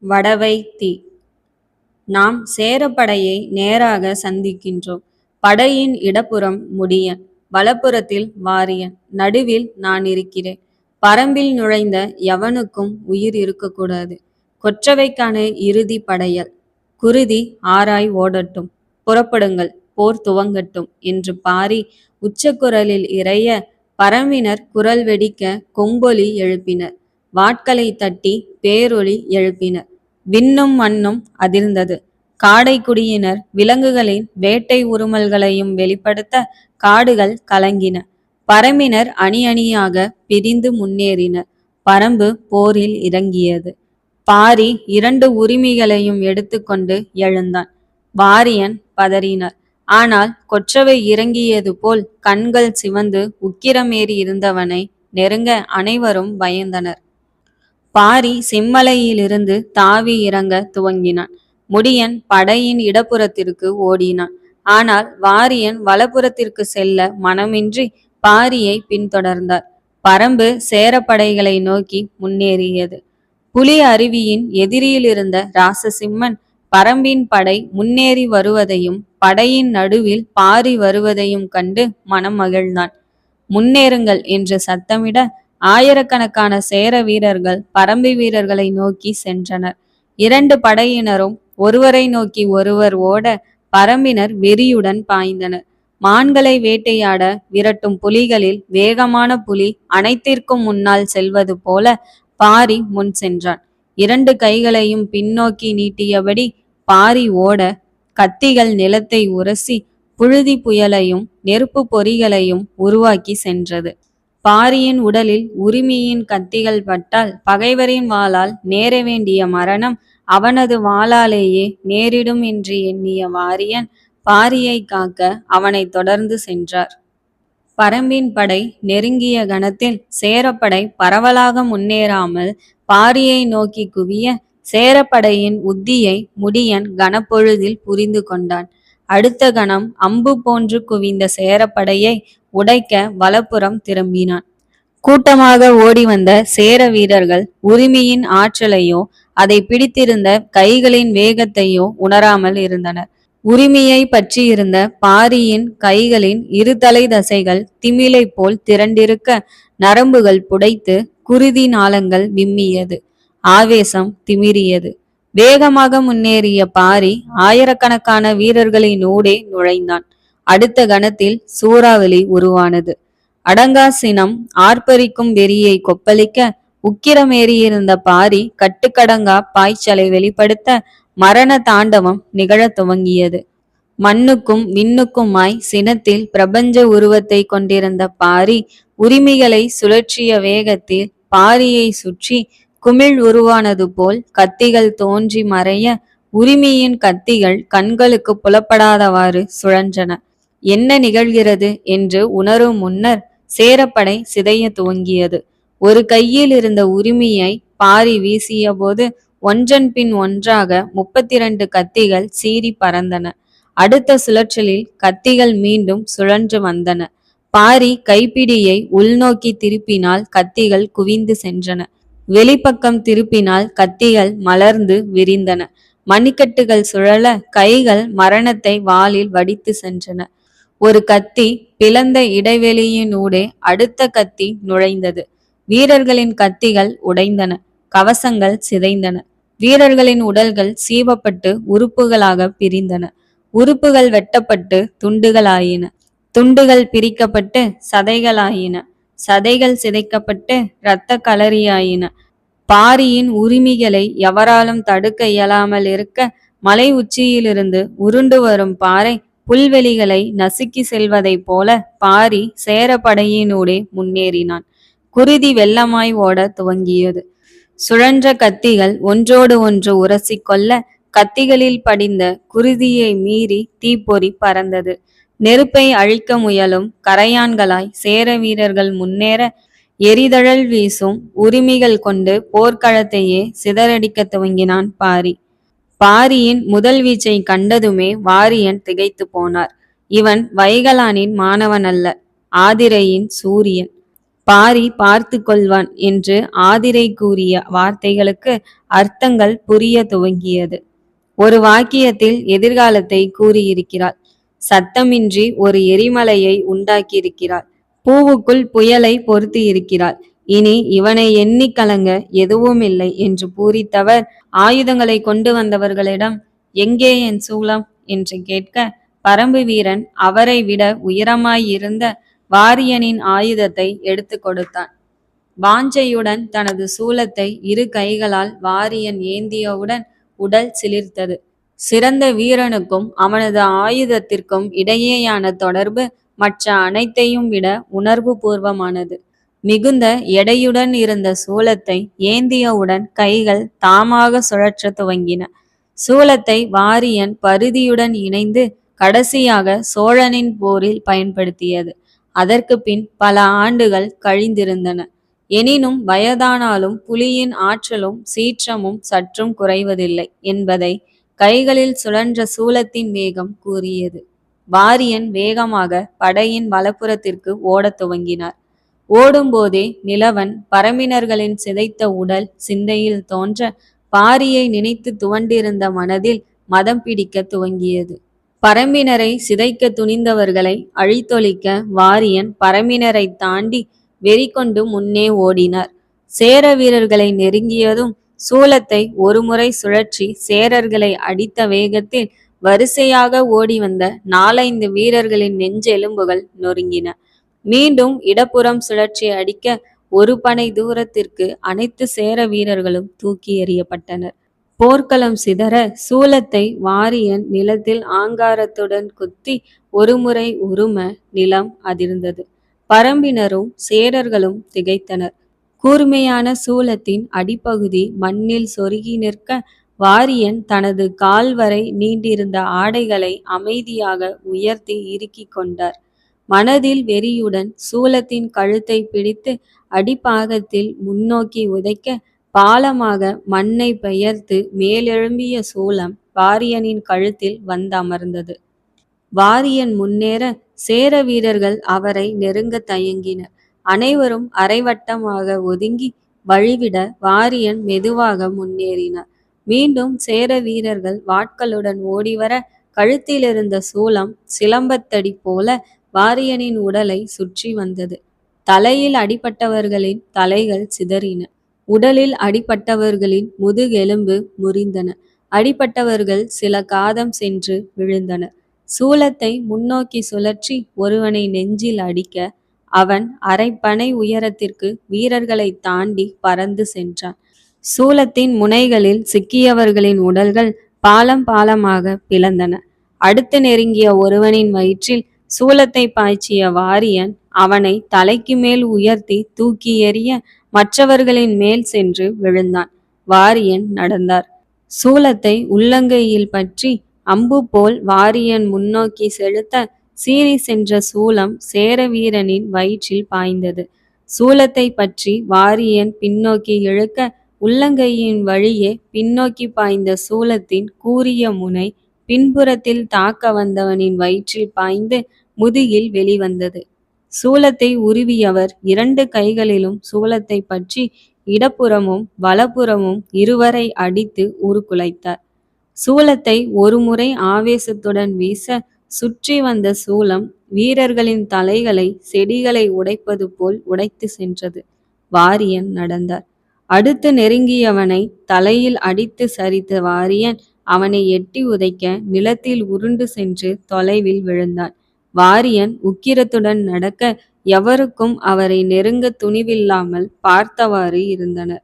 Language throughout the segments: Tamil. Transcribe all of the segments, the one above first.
வடவை தி. நாம் சேரப்படையை நேராக சந்திக்கின்றோம். படையின் இடப்புறம் முடியன், வலப்புறத்தில் வாரியன், நடுவில் நான் இருக்கிறேன். பரம்பில் நுழைந்த எவனுக்கும் உயிர் இருக்கக்கூடாது. கொற்றவைக்கான இறுதி படையல். குருதி ஆராய் ஓடட்டும், புறப்படுங்கள், போர் துவங்கட்டும் என்று பாரி உச்சக்குரலில் இறைய, பரம்பினர் குரல் வெடிக்க கொம்பொலி எழுப்பினர். வாட்களை தட்டி பேரொலி எழுப்பினர். விண்ணும் மண்ணும் அதிர்ந்தது. காடைக்குடியினர் விலங்குகளின் வேட்டை உருமல்களையும் வெளிப்படுத்த காடுகள் கலங்கின. பரம்பினர் அணி அணியாக பிரிந்து முன்னேறினர். பரம்பு போரில் இறங்கியது. பாரி 2 உரிமைகளையும் எடுத்துக்கொண்டு எழுந்தான். வாரியன் பதறினார். ஆனால் கொற்றவை இறங்கியது போல் கண்கள் சிவந்து உக்கிரமேறி இருந்தவனை நெருங்க அனைவரும் பயந்தனர். பாரி செம்மலையிலிருந்து தாவி இறங்க துவங்கினான். முடியன் படையின் இடப்புறத்திற்கு ஓடினான். ஆனால் வாரியன் வலப்புறத்திற்கு செல்ல மனமின்றி பாரியை பின்தொடர்ந்தார். பரம்பு சேரப்படைகளை நோக்கி முன்னேறியது. புலி அருவியின் எதிரியிலிருந்த ராசசிம்மன் பரம்பின் படை முன்னேறி வருவதையும் படையின் நடுவில் பாரி வருவதையும் கண்டு மனம் மகிழ்ந்தான். முன்னேறுங்கள் என்று சத்தமிட ஆயிரக்கணக்கான சேர வீரர்கள் பரம்பு வீரர்களை நோக்கி சென்றனர். 2 படையினரும் ஒருவரை நோக்கி ஒருவர் ஓட பரம்பினர் வெறியுடன் பாய்ந்தனர். மான்களை வேட்டையாட விரட்டும் புலிகளில் வேகமான புலி அனைத்திற்கும் முன்னால் செல்வது போல பாரி முன் சென்றான். 2 கைகளையும் பின்னோக்கி நீட்டியபடி பாரி ஓட கத்திகள் நிலத்தை உரசி புழுதி புயலையும் நெருப்பு பொறிகளையும் உருவாக்கி சென்றது. பாரியின் உடலில் உரிமையின் கத்திகள் பட்டால் பகைவரின் வாளால் நேர வேண்டிய மரணம் அவனது வாளாலேயே நேரிடும் என்று எண்ணிய வாரியன் பாரியை காக்க அவனை தொடர்ந்து சென்றார். பரம்பின் படை நெருங்கிய கணத்தில் சேரப்படை பரவலாக முன்னேறாமல் பாரியை நோக்கி குவிய சேரப்படையின் உத்தியை முடியன் கனப்பொழுதில் புரிந்து கொண்டான். அடுத்த கணம் அம்பு போன்று குவிந்த சேரப்படையை உடைக்க வலப்புறம் திரும்பினான். கூட்டமாக ஓடி வந்த சேர வீரர்கள் உரிமையின் ஆற்றலையோ அதை பிடித்திருந்த கைகளின் வேகத்தையோ உணராமல் இருந்தனர். உரிமையை பற்றியிருந்த பாரியின் கைகளின் 2 தலை தசைகள் திமிலை போல் திரண்டிருக்க நரம்புகள் புடைத்து குருதி நாளங்கள் விம்மியது. ஆவேசம் திமிரியது. வேகமாக முன்னேறிய பாரி ஆயிரக்கணக்கான வீரர்களினூடே நுழைந்தான். அடுத்த கணத்தில் சூறாவளி உருவானது. அடங்கா சினம் ஆர்ப்பரிக்கும் வெறியை கொப்பளிக்க உக்கிரமேறியிருந்த பாரி கட்டுக்கடங்கா பாய்ச்சலை வெளிப்படுத்த மரண தாண்டவம் நிகழத் துவங்கியது. மண்ணுக்கும் விண்ணுக்குமாய் சினத்தில் பிரபஞ்ச உருவத்தை கொண்டிருந்த பாரி உரிமைகளை சுழற்றிய வேகத்தில் பாரியை சுற்றி குமிழ் உருவானது போல் கத்திகள் தோன்றி மறைய உரிமையின் கத்திகள் கண்களுக்கு புலப்படாதவாறு சுழன்றன. என்ன நிகழ்கிறது என்று உணரும் முன்னர் சேரப்படை சிதைய துவங்கியது. ஒரு கையில் இருந்த உரிமையை பாரி வீசிய போது ஒன்றன் பின் ஒன்றாக 32 கத்திகள் சீறி பறந்தன. அடுத்த சுழற்றலில் கத்திகள் மீண்டும் சுழன்று வந்தன. பாரி கைப்பிடியை உள்நோக்கி திருப்பினால் கத்திகள் குவிந்து சென்றன. வெளிப்பக்கம் திருப்பினால் கத்திகள் மலர்ந்து விரிந்தன. மணிக்கட்டுகள் சுழல கைகள் மரணத்தை வாளில் வடித்து சென்றன. ஒரு கத்தி பிளந்த இடைவெளியினூடே அடுத்த கத்தி நுழைந்தது. வீரர்களின் கத்திகள் உடைந்தன. கவசங்கள் சிதைந்தன. வீரர்களின் உடல்கள் சீவப்பட்டு உறுப்புகளாக பிரிந்தன. உறுப்புகள் வெட்டப்பட்டு துண்டுகளாயின. துண்டுகள் பிரிக்கப்பட்டு சதைகளாயின. சதைகள் சிதைக்கப்பட்டு இரத்த களரியாயின. பாரியின் உரிமைகளை எவராலும் தடுக்க இயலாமல் இருக்க மலை உச்சியிலிருந்து உருண்டு வரும் பாறை புல்வெளிகளை நசுக்கி செல்வதைப் போல பாரி சேரப்படையினூடே முன்னேறினான். குருதி வெள்ளமாய் ஓட துவங்கியது. சுழன்ற கத்திகள் ஒன்றோடு ஒன்று உரசிக்கொள்ள கத்திகளில் படிந்த குருதியை மீறி தீப்பொறி பறந்தது. நெருப்பை அழிக்க முயலும் கரையான்களாய் சேர வீரர்கள் முன்னேற எரிதழல் வீசும் உரிமைகள் கொண்டு போர்க்களத்தையே சிதறடிக்க துவங்கினான் பாரி. பாரியின் முதல் வீச்சை கண்டதுமே வாரியன் திகைத்து போனார். இவன் வைகலானின் மாணவன் அல்ல, ஆதிரையின் சூரியன். பாரி பார்த்து கொள்வான் என்று ஆதிரை கூறிய வார்த்தைகளுக்கு அர்த்தங்கள் புரிய துவங்கியது. ஒரு வாக்கியத்தில் எதிர்காலத்தை கூறியிருக்கிறாள். சத்தமின்றி ஒரு எரிமலையை உண்டாக்கியிருக்கிறாள். பூவுக்குள் புயலை பொருத்தி இருக்கிறாள். இனி இவனை எண்ணி கலங்க எதுவுமில்லை என்று பூரித்தவர் ஆயுதங்களை கொண்டு வந்தவர்களிடம், எங்கே என் சூலம் என்று கேட்க, பரம்பு வீரன் அவரை விட உயரமாயிருந்த வாரியனின் ஆயுதத்தை எடுத்து கொடுத்தான். வாஞ்சையுடன் தனது சூலத்தை இரு கைகளால் வாரியன் ஏந்தியவுடன் உடல் சிலிர்த்தது. சிறந்த வீரனுக்கும் அவனது ஆயுதத்திற்கும் இடையேயான தொடர்பு மற்ற அனைத்தையும் விட உணர்வு பூர்வமானது. மிகுந்த எடையுடன் இருந்த சூலத்தை ஏந்தியவுடன் கைகள் தாமாக சுழற்ற துவங்கின. சூலத்தை வாரியன் பருதியுடன் இணைந்து கடைசியாக சோழனின் போரில் பயன்படுத்தியது. அதற்கு பின் பல ஆண்டுகள் கழிந்திருந்தன. எனினும் வயதானாலும் புலியின் ஆற்றலும் சீற்றமும் சற்றும் குறைவதில்லை என்பதை கைகளில் சுழன்ற சூலத்தின் வேகம் கூறியது. வாரியன் வேகமாக படையின் வலப்புறத்திற்கு ஓடத் துவங்கினார். ஓடும்போதே நிலவன் பரம்பினர்களின் சிதைத்த உடல் சிந்தையில் தோன்ற, பாரியை நினைத்து துவண்டிருந்த மனதில் மதம் பிடிக்க துவங்கியது. பரம்பினரை சிதைக்க துணிந்தவர்களை அழித்தொழிக்க வாரியன் பரம்பினரை தாண்டி வெறி கொண்டு முன்னே ஓடினார். சேர வீரர்களை நெருங்கியதும் சூலத்தை ஒருமுறை சுழற்றி சேரர்களை அடித்த வேகத்தில் வரிசையாக ஓடி வந்த 4-5 வீரர்களின் நெஞ்செலும்புகள் நொறுங்கின. மீண்டும் இடப்புறம் சுழற்றி அடிக்க ஒரு பனை தூரத்திற்கு அனைத்து சேர வீரர்களும் தூக்கி எறியப்பட்டனர். போர்க்களம் சிதற சூலத்தை வாரியன் நிலத்தில் ஆங்காரத்துடன் குத்தி ஒருமுறை உரும நிலம் அதிர்ந்தது. பரம்பினரும் சேரர்களும் திகைத்தனர். கூர்மையான சூலத்தின் அடிப்பகுதி மண்ணில் சொருகி நிற்க வாரியன் தனது கால் வரை நீண்டிருந்த ஆடைகளை அமைதியாக உயர்த்தி இறுக்கி கொண்டார். மனதில் வெறியுடன் சூலத்தின் கழுத்தை பிடித்து அடிப்பாகத்தில் முன்னோக்கி உதைக்க, பாலமாக மண்ணை பெயர்த்து மேலெழும்பிய சூலம் வாரியனின் கழுத்தில் வந்தமர்ந்தது. வாரியன் முன்னேற சேர வீரர்கள் அவரை நெருங்க தயங்கினர். அனைவரும் அரைவட்டமாக ஒதுங்கி வழிவிட வாரியன் மெதுவாக முன்னேறினார். மீண்டும் சேர வீரர்கள் வாட்களுடன் ஓடிவர கழுத்திலிருந்த சூலம் சிலம்பத்தடி போல வாரியனின் உடலை சுற்றி வந்தது. தலையில் அடிபட்டவர்களின் தலைகள் சிதறின. உடலில் அடிபட்டவர்களின் முதுகெலும்பு முறிந்தன. அடிபட்டவர்கள் சில காதம் சென்று விழுந்தனர். சூலத்தை முன்னோக்கி சுழற்றி ஒருவனை நெஞ்சில் அடிக்க, அவன் அரைப்பனை உயரத்திற்கு வீரர்களை தாண்டி பறந்து சென்றான். சூலத்தின் முனைகளில் சிக்கியவர்களின் உடல்கள் பாலம் பாலமாக பிளந்தன. அடுத்து நெருங்கிய ஒருவனின் வயிற்றில் சூலத்தை பாய்ச்சிய வாரியன் அவனை தலைக்கு மேல் உயர்த்தி தூக்கி எறிய மற்றவர்களின் மேல் சென்று விழுந்தான். வாரியன் நடந்தார். சூலத்தை உள்ளங்கையில் பற்றி அம்பு போல் வாரியன் முன்னோக்கி செலுத்த, சீறி சென்ற சூலம் சேர வீரனின் வயிற்றில் பாய்ந்தது. சூலத்தை பற்றி வாரியன் பின்னோக்கி இழுக்க, உள்ளங்கையின் வழியே பின்னோக்கி பாய்ந்த சூலத்தின் கூரிய முனை பின்புறத்தில் தாக்க வந்தவனின் வயிற்றில் பாய்ந்து முதுகில் வெளிவந்தது. சூலத்தை உருவியவர் 2 கைகளிலும் சூலத்தை பற்றி இடப்புறமும் வலப்புறமும் இருவரை அடித்து உருக்குலைத்தார். சூலத்தை ஒருமுறை ஆவேசத்துடன் வீச, சுற்றி வந்த சூலம் வீரர்களின் தலைகளை செடிகளை உடைப்பது போல் உடைத்து சென்றது. வாரியன் நடந்தார். அடுத்து நெருங்கியவனை தலையில் அடித்து சரித்த வாரியன் அவனை எட்டி உதைக்க நிலத்தில் உருண்டு சென்று தொலைவில் விழுந்தான். வாரியன் உக்கிரத்துடன் நடக்க எவருக்கும் அவரை நெருங்க துணிவில்லாமல் பார்த்தவாறு இருந்தனர்.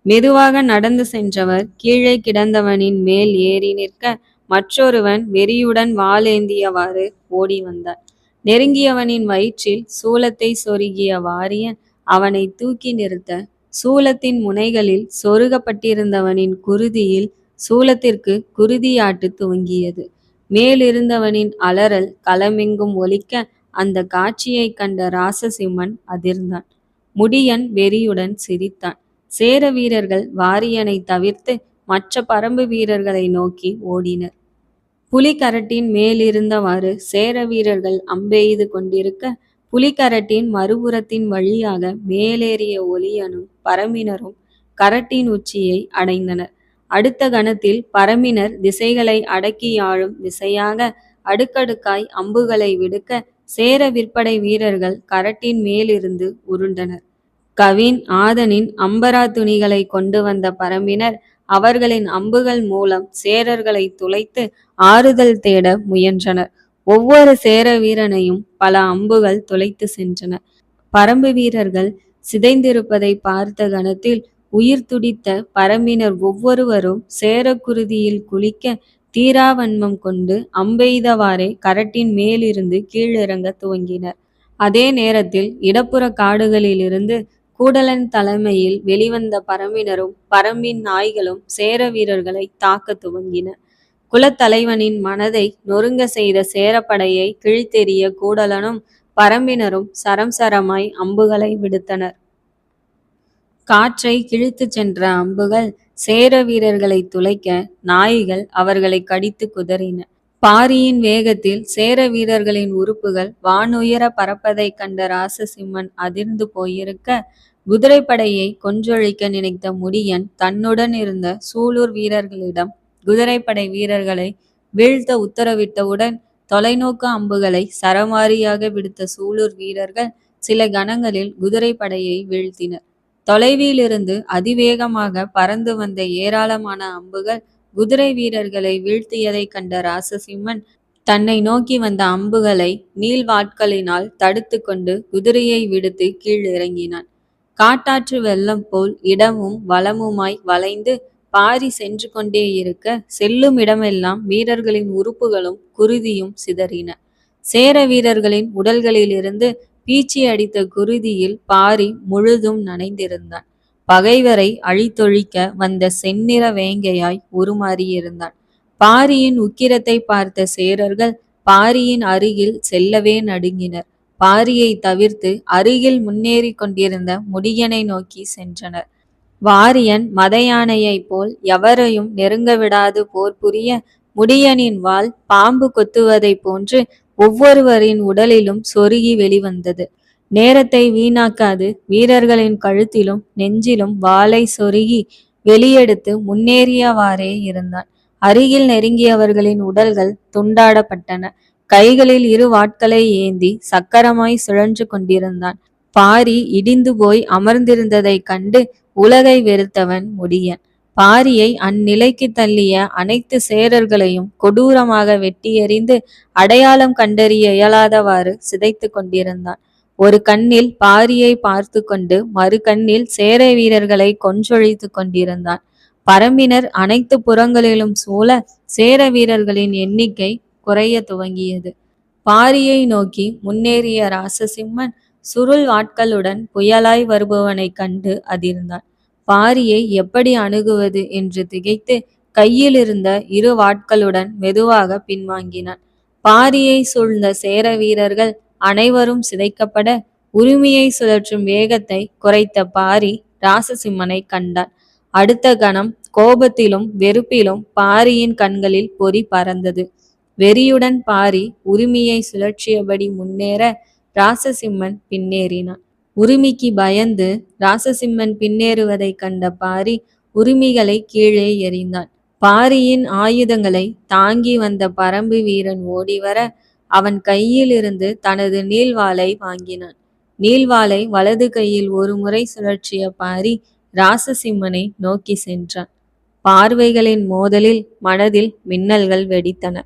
மெதுவாக நடந்து சென்றவர் கீழே கிடந்தவனின் மேல் ஏறி நிற்க, மற்றொருவன் வெறியுடன் வாளேந்தியவாறு ஓடி வந்தான். நெருங்கியவனின் வயிற்றில் சூலத்தை சொருகிய வாரியன் அவனை தூக்கி நிறுத்த, சூலத்தின் முனைகளில் சொருகப்பட்டிருந்தவனின் குருதியில் சூலத்திற்கு குருதியாட்டு துவங்கியது. மேலிருந்தவனின் அலறல் களமெங்கும் ஒலிக்க, அந்த காட்சியை கண்ட ராசசிம்மன் அதிர்ந்தான். முடியன் வெறியுடன் சிரித்தான். சேர வீரர்கள் வாரியனை தவிர்த்து மற்ற பரம்பு வீரர்களை நோக்கி ஓடினர். புலிகரட்டின் மேலிருந்தவாறு சேர வீரர்கள் அம்பெய்து கொண்டிருக்க, புலிகரட்டின் மறுபுறத்தின் வழியாக மேலேறிய ஒளியனும் பரம்பினரும் கரட்டின் உச்சியை அடைந்தனர். அடுத்த கணத்தில் பரம்பினர் திசைகளை அடக்கியாழும் விசையாக அடுக்கடுக்காய் அம்புகளை விடுக்க சேர விற்படை வீரர்கள் கரட்டின் மேலிருந்து உருண்டனர். கவின் ஆதனின் அம்பரா துணிகளை கொண்டு வந்த பரம்பினர் அவர்களின் அம்புகள் மூலம் சேரர்களை துளைத்து ஆறுதல் தேட முயன்றனர். ஒவ்வொரு சேர வீரனையும் பல அம்புகள் துளைத்து சென்றன. பரம்பு வீரர்கள் சிதைந்திருப்பதை பார்த்த கணத்தில் உயிர் துடித்த பரம்பினர் ஒவ்வொருவரும் சேரக்குருதியில் குளிக்க தீராவன்மம் கொண்டு அம்பெய்தவாறே கரட்டின் மேலிருந்து கீழிறங்க துவங்கினர். அதே நேரத்தில் இடப்புற காடுகளிலிருந்து கூடலன் தலைமையில் வெளிவந்த பரம்பினரும் பரம்பின் நாய்களும் சேர வீரர்களை தாக்க துவங்கின. குலத்தலைவனின் மனதை நொறுங்க செய்த சேரப்படையை கிழித்தெறிய கூடலனும் பரம்பினரும் சரம் சரமாய் அம்புகளை விடுத்தனர். காற்றை கிழித்துச் சென்ற அம்புகள் சேர வீரர்களை துளைக்க நாய்கள் அவர்களை கடித்து குதறின. பாரியின் வேகத்தில் சேர வீரர்களின் உறுப்புகள் வானுயர பறப்பதைக் கண்ட ராசசிம்மன் அதிர்ந்து போயிருக்க, குதிரைப்படையை கொன்றொழிக்க நினைத்த முடியன் தன்னுடன் இருந்த சூலூர் வீரர்களிடம் குதிரைப்படை வீரர்களை வீழ்த்த உத்தரவிட்டவுடன் தொலைநோக்கு அம்புகளை சரமாரியாக விடுத்த சூலூர் வீரர்கள் சில கணங்களில் குதிரைப்படையை வீழ்த்தினர். தொலைவிலிருந்து அதிவேகமாக பறந்து வந்த ஏராளமான அம்புகள் குதிரை வீரர்களை வீழ்த்தியதைக் கண்ட ராசசிம்மன் தன்னை நோக்கி வந்த அம்புகளை நீள்வாட்களினால் தடுத்து கொண்டு குதிரையை விடுத்து கீழ் இறங்கினான். காட்டாற்று வெள்ளம் போல் இடமும் வளமுமாய் வளைந்து பாரி சென்று கொண்டே இருக்க செல்லும் இடமெல்லாம் வீரர்களின் உறுப்புகளும் குருதியும் சிதறின. சேர வீரர்களின் உடல்களிலிருந்து பீச்சி அடித்த குருதியில் பாரி முழுதும் நனைந்திருந்தான். பகைவரை அழித்தொழிக்க வந்த செந்நிற வேங்கையாய் உருமாறியிருந்தான். பாரியின் உக்கிரத்தை பார்த்த சேரர்கள் பாரியின் அருகில் செல்லவே நடுங்கினர். பாரியை தவிர்த்து அருகில் முன்னேறி கொண்டிருந்த முடியனை நோக்கி சென்றனர். வாரியன் மத யானையைப் போல் எவரையும் நெருங்க விடாது போர் புரிய முடியனின் வாள் பாம்பு கொத்துவதைப் போன்று ஒவ்வொருவரின் உடலிலும் சொருகி வெளிவந்தது. நேரத்தை வீணாக்காது வீரர்களின் கழுத்திலும் நெஞ்சிலும் வாளை சொருகி வெளியெடுத்து முன்னேறியவாறே இருந்தான். அருகில் நெருங்கியவர்களின் உடல்கள் துண்டாடப்பட்டன. கைகளில் இரு வாட்களை ஏந்தி சக்கரமாய் சுழன்று கொண்டிருந்தான். பாரி இடிந்து போய் அமர்ந்திருந்ததைக் கண்டு உலகை வெறுத்தவன் முடியன். பாரியை அந்நிலைக்கு தள்ளிய அனைத்து சேரர்களையும் கொடூரமாக வெட்டியெறிந்து அடையாளம் கண்டறிய இயலாதவாறு சிதைத்து கொண்டிருந்தான். ஒரு கண்ணில் பாரியை பார்த்து கொண்டு மறு கண்ணில் சேர வீரர்களை கொன்றொழித்து கொண்டிருந்தான். பரம்பினர் அனைத்து புறங்களிலும் சூழ சேர வீரர்களின் எண்ணிக்கை குறைய துவங்கியது. பாரியை நோக்கி முன்னேறிய ராசசிம்மன் சுருள் வாட்களுடன் புயலாய் வருபவனை கண்டு அதிர்ந்தான். பாரியை எப்படி அணுகுவது என்று திகைத்து கையில் இருந்த இரு வாட்களுடன் மெதுவாக பின்வாங்கினான். பாரியை சூழ்ந்த சேர வீரர்கள் அனைவரும் சிதைக்கப்பட உரிமையை சுழற்றும் வேகத்தை குறைத்த பாரி ராசசிம்மனை கண்டான். அடுத்த கணம் கோபத்திலும் வெறுப்பிலும் பாரியின் கண்களில் பொறி பறந்தது. வெறியுடன் பாரி உரிமையை சுழற்றியபடி முன்னேற ராசசிம்மன் பின்னேறினான். உரிமைக்கு பயந்து ராசசிம்மன் பின்னேறுவதை கண்ட பாரி உரிமைகளை கீழே எறிந்தான். பாரியின் ஆயுதங்களை தாங்கி வந்த பரம்பு வீரன் ஓடிவர அவன் கையில் இருந்து தனது நீள்வாளை வாங்கினான். நீள்வாளை வலது கையில் ஒரு முறை சுழற்றிய பாரி ராசசிம்மனை நோக்கி சென்றான். பார்வைகளின் மோதலில் மனதில் மின்னல்கள் வெடித்தன.